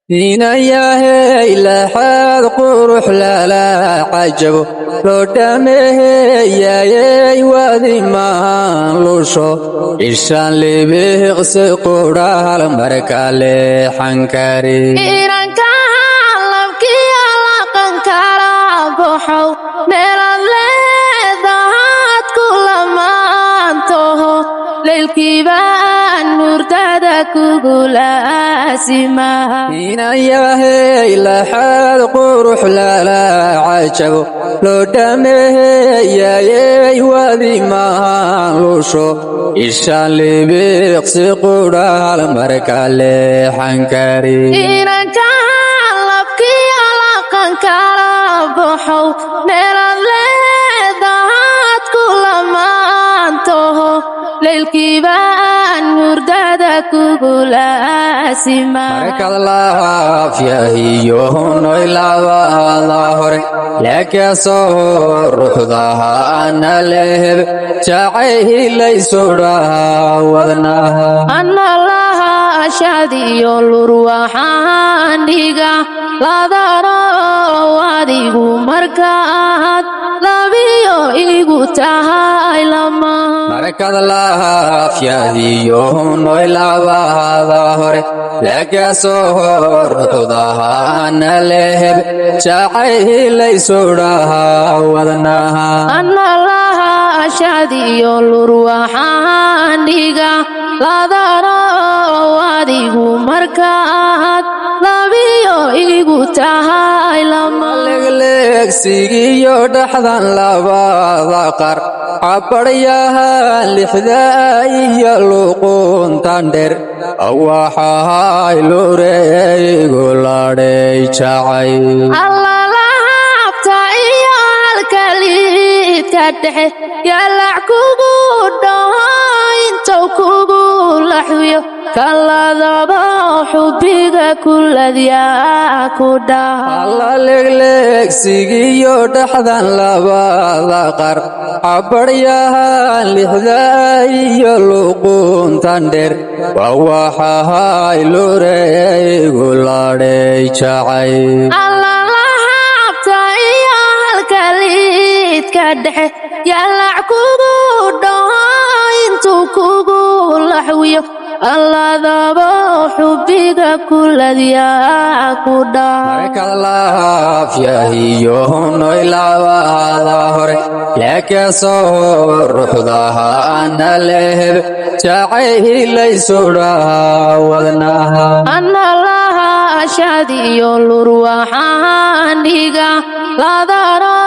inayahay laxaad qurux lala cajabo loo dhameeyay wadimaan lusho ishaan libiqsi qudhaal marka leexan kari iranka labkiya laqan kala baxow meelaad leedahaad ku lamaantoho leylkiibaan hurdada kugulaasimaha inayahay laxaad qurux lala cajabo loo dhameeyay wadimaan lusho ishaan libiqsi qudhaal marka leexan kari iranka labkiya laqan kala baxow meelaad leedahaad ku lamaantoho leylkiibaan hurdada kugulaasimaha markad laafyahiyo noylabada hore leekasoo ruuxdahaana leheb jacaylaysudhaha wadnaha ana laha ashadiyo lur waxaan dhiga ladaro adigu markaad labiyo igu tahay lama markad laafyahiyo noylabada hore leekasoo ruuxdahaana leheb jacaylaysudhaha wadnaha ana laha ashadiyo lur waxaan dhiga ladaro adigu markaad labiyo igu tahay lama legleegsigiyo dhaxdan labada qar cabaryahan lixda iyo luquntan dheer waxahay lureygu ladhay jacay allalahabta iyo halkaliidka dhexe yalac kugu dhaho intou kugu laxwiyo kaladaba xubbiga kuladyaa ku dhaha alla legleegsigiyo dhaxdan labada qar cabaryahan lixda iyo luquntan dheer waxahay lureygu ladhay jacay allalahabta iyo halkaliidka dhexe yalac kugu dhaho intuu kugu laxwiyo alladaba xubbiga kuladyaa ku dhaha markad laafyahiyo noylabada hore leekasoo ruuxdahaana leheb jacaylaysudhaha wadnaha ana laha ashadiyo lur waxaan dhiga ladaro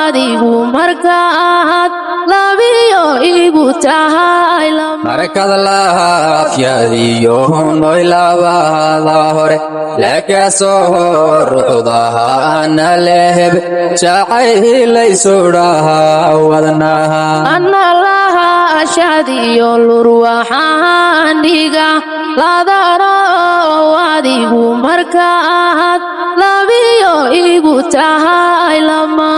adigu markaad labiyo igu tahay lama markad laafyahiyo noylabada hore leekasoo ruuxdahaana leheb jacaylaysudhaha wadnaha ana laha ashadiyo lur waxaan dhiga ladaro adigu markaad labiyo igu tahay lama